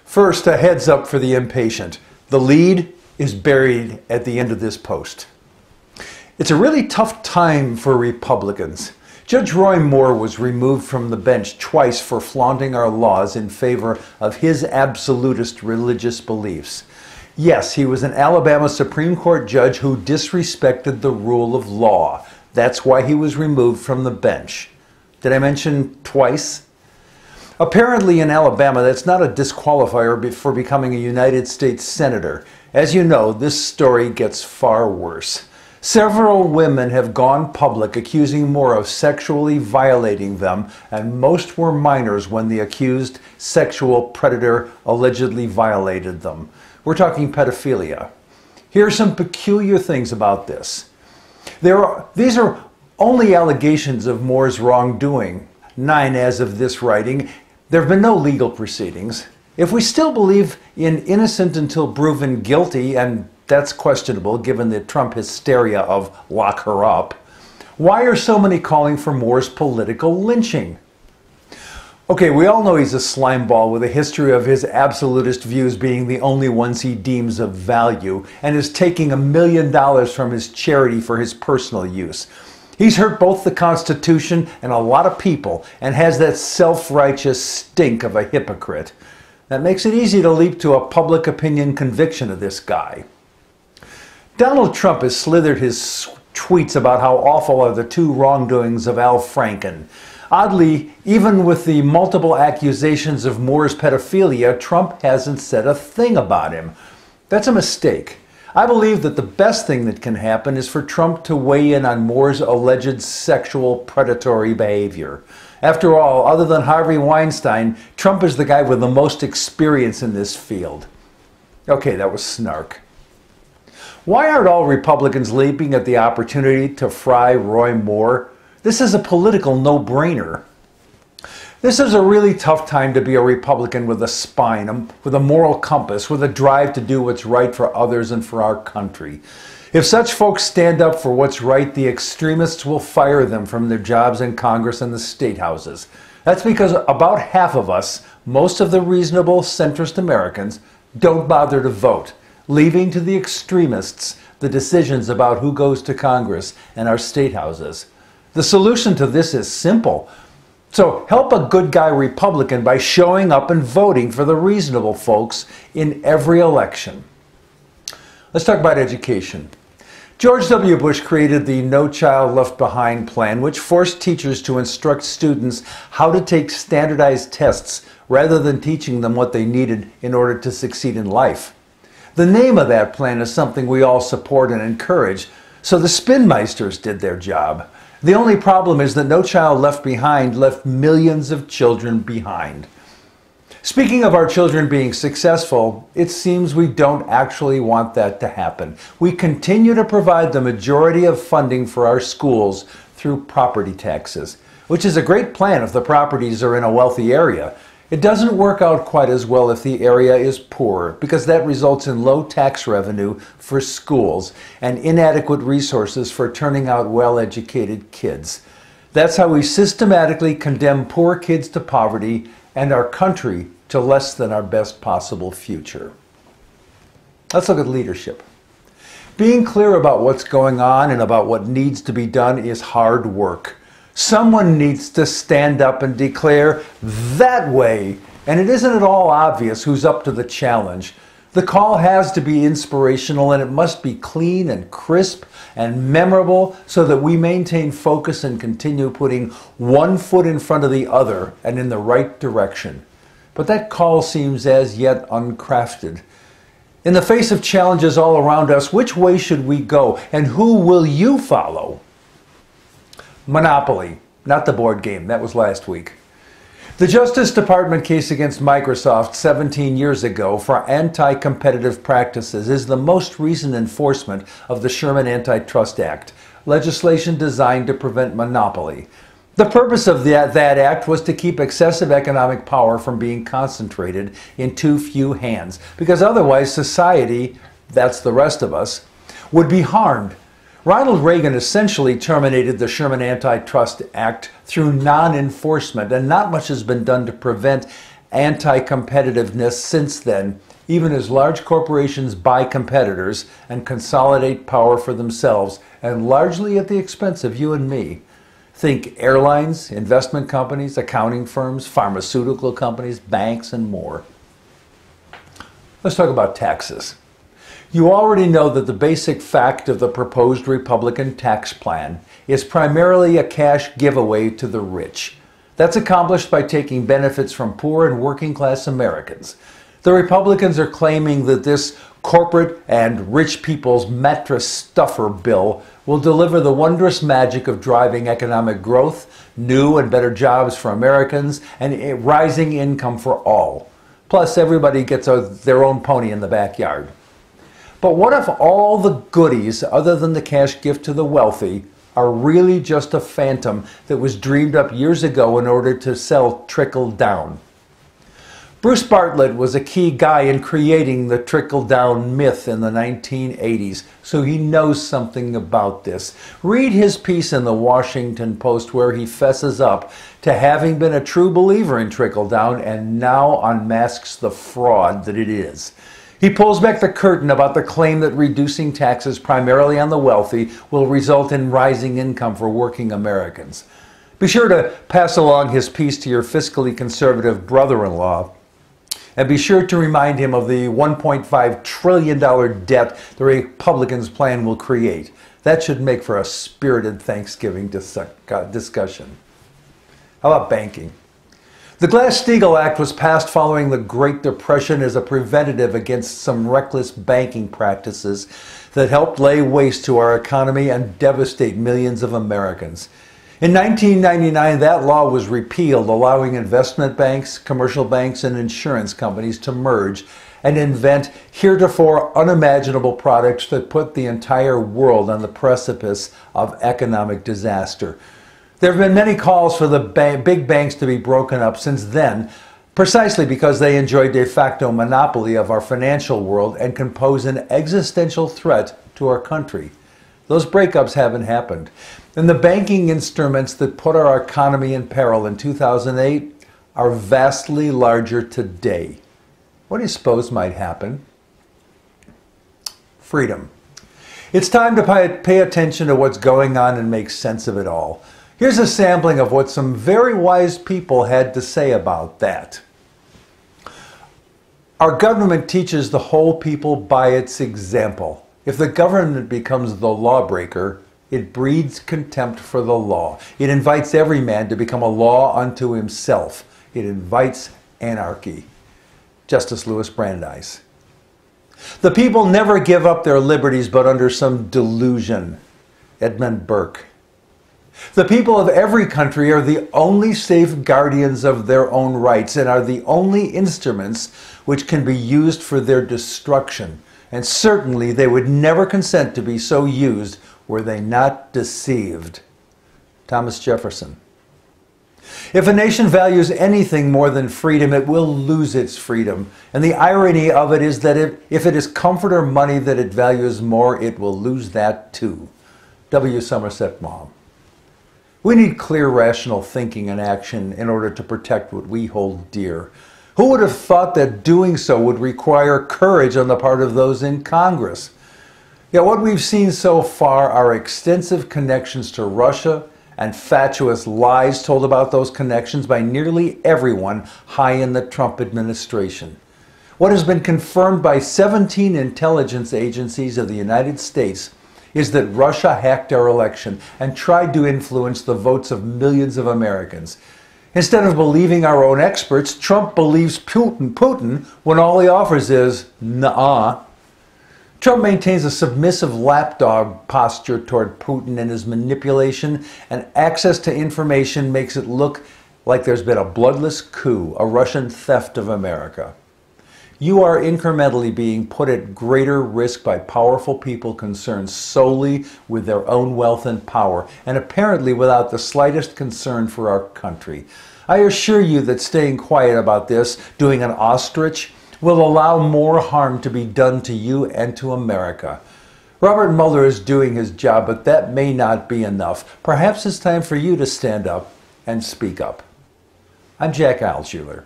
First, a heads up for the impatient. The lead is buried at the end of this post. It's a really tough time for Republicans. Judge Roy Moore was removed from the bench twice for flaunting our laws in favor of his absolutist religious beliefs. Yes, he was an Alabama Supreme Court judge who disrespected the rule of law. That's why he was removed from the bench. Did I mention twice? Apparently in Alabama, that's not a disqualifier for becoming a United States Senator. As you know, this story gets far worse. Several women have gone public accusing Moore of sexually violating them, and most were minors when the accused sexual predator allegedly violated them. We're talking pedophilia. Here are some peculiar things about this. These are only allegations of Moore's wrongdoing, 9 as of this writing. There have been no legal proceedings. If we still believe in innocent until proven guilty, and that's questionable given the Trump hysteria of lock her up, why are so many calling for Moore's political lynching? Okay, we all know he's a slimeball with a history of his absolutist views being the only ones he deems of value, and is taking $1 million from his charity for his personal use. He's hurt both the Constitution and a lot of people, and has that self-righteous stink of a hypocrite. That makes it easy to leap to a public opinion conviction of this guy. Donald Trump has slithered his tweets about how awful are the 2 wrongdoings of Al Franken. Oddly, even with the multiple accusations of Moore's pedophilia, Trump hasn't said a thing about him. That's a mistake. I believe that the best thing that can happen is for Trump to weigh in on Moore's alleged sexual predatory behavior. After all, other than Harvey Weinstein, Trump is the guy with the most experience in this field. Okay, that was snark. Why aren't all Republicans leaping at the opportunity to fry Roy Moore? This is a political no-brainer. This is a really tough time to be a Republican with a spine, with a moral compass, with a drive to do what's right for others and for our country. If such folks stand up for what's right, the extremists will fire them from their jobs in Congress and the state houses. That's because about half of us, most of the reasonable centrist Americans, don't bother to vote, leaving to the extremists the decisions about who goes to Congress and our state houses. The solution to this is simple. So help a good guy Republican by showing up and voting for the reasonable folks in every election. Let's talk about education. George W. Bush created the No Child Left Behind plan, which forced teachers to instruct students how to take standardized tests rather than teaching them what they needed in order to succeed in life. The name of that plan is something we all support and encourage, so the spinmeisters did their job. The only problem is that No Child Left Behind left millions of children behind. Speaking of our children being successful, it seems we don't actually want that to happen. We continue to provide the majority of funding for our schools through property taxes, which is a great plan if the properties are in a wealthy area. It doesn't work out quite as well if the area is poor, because that results in low tax revenue for schools and inadequate resources for turning out well-educated kids. That's how we systematically condemn poor kids to poverty and our country to less than our best possible future. Let's look at leadership. Being clear about what's going on and about what needs to be done is hard work. Someone needs to stand up and declare that way, and it isn't at all obvious who's up to the challenge. The call has to be inspirational, and it must be clean and crisp and memorable so that we maintain focus and continue putting one foot in front of the other and in the right direction. But that call seems as yet uncrafted. In the face of challenges all around us, which way should we go, and who will you follow? Monopoly, not the board game. That was last week. The Justice Department case against Microsoft 17 years ago for anti-competitive practices is the most recent enforcement of the Sherman Antitrust Act, legislation designed to prevent monopoly. The purpose of that act was to keep excessive economic power from being concentrated in too few hands, because otherwise society, that's the rest of us, would be harmed. Ronald Reagan essentially terminated the Sherman Antitrust Act through non-enforcement, and not much has been done to prevent anti-competitiveness since then, even as large corporations buy competitors and consolidate power for themselves, and largely at the expense of you and me. Think airlines, investment companies, accounting firms, pharmaceutical companies, banks, and more. Let's talk about taxes. You already know that the basic fact of the proposed Republican tax plan is primarily a cash giveaway to the rich. That's accomplished by taking benefits from poor and working class Americans. The Republicans are claiming that this corporate and rich people's mattress stuffer bill will deliver the wondrous magic of driving economic growth, new and better jobs for Americans, and a rising income for all. Plus, everybody gets their own pony in the backyard. But what if all the goodies, other than the cash gift to the wealthy, are really just a phantom that was dreamed up years ago in order to sell trickle-down? Bruce Bartlett was a key guy in creating the trickle-down myth in the 1980s, so he knows something about this. Read his piece in the Washington Post where he fesses up to having been a true believer in trickle-down and now unmasks the fraud that it is. He pulls back the curtain about the claim that reducing taxes primarily on the wealthy will result in rising income for working Americans. Be sure to pass along his piece to your fiscally conservative brother-in-law. And be sure to remind him of the $1.5 trillion debt the Republicans' plan will create. That should make for a spirited Thanksgiving discussion. How about banking? The Glass-Steagall Act was passed following the Great Depression as a preventative against some reckless banking practices that helped lay waste to our economy and devastate millions of Americans. In 1999, that law was repealed, allowing investment banks, commercial banks, and insurance companies to merge and invent heretofore unimaginable products that put the entire world on the precipice of economic disaster. There have been many calls for the big banks to be broken up since then, precisely because they enjoy de facto monopoly of our financial world and can pose an existential threat to our country. Those breakups haven't happened. And the banking instruments that put our economy in peril in 2008 are vastly larger today. What do you suppose might happen? Freedom. It's time to pay attention to what's going on and make sense of it all. Here's a sampling of what some very wise people had to say about that. Our government teaches the whole people by its example. If the government becomes the lawbreaker, it breeds contempt for the law. It invites every man to become a law unto himself. It invites anarchy. Justice Louis Brandeis. The people never give up their liberties but under some delusion. Edmund Burke. The people of every country are the only safe guardians of their own rights and are the only instruments which can be used for their destruction. And certainly they would never consent to be so used were they not deceived. Thomas Jefferson. If a nation values anything more than freedom, it will lose its freedom. And the irony of it is that if it is comfort or money that it values more, it will lose that too. W. Somerset Maugham. We need clear, rational thinking and action in order to protect what we hold dear. Who would have thought that doing so would require courage on the part of those in Congress? Yet what we've seen so far are extensive connections to Russia and fatuous lies told about those connections by nearly everyone high in the Trump administration. What has been confirmed by 17 intelligence agencies of the United States is that Russia hacked our election and tried to influence the votes of millions of Americans. Instead of believing our own experts, Trump believes Putin when all he offers is, "Nuh-uh." Trump maintains a submissive lapdog posture toward Putin and his manipulation, and access to information makes it look like there's been a bloodless coup, a Russian theft of America. You are incrementally being put at greater risk by powerful people concerned solely with their own wealth and power, and apparently without the slightest concern for our country. I assure you that staying quiet about this, doing an ostrich, will allow more harm to be done to you and to America. Robert Mueller is doing his job, but that may not be enough. Perhaps it's time for you to stand up and speak up. I'm Jack Altshuler.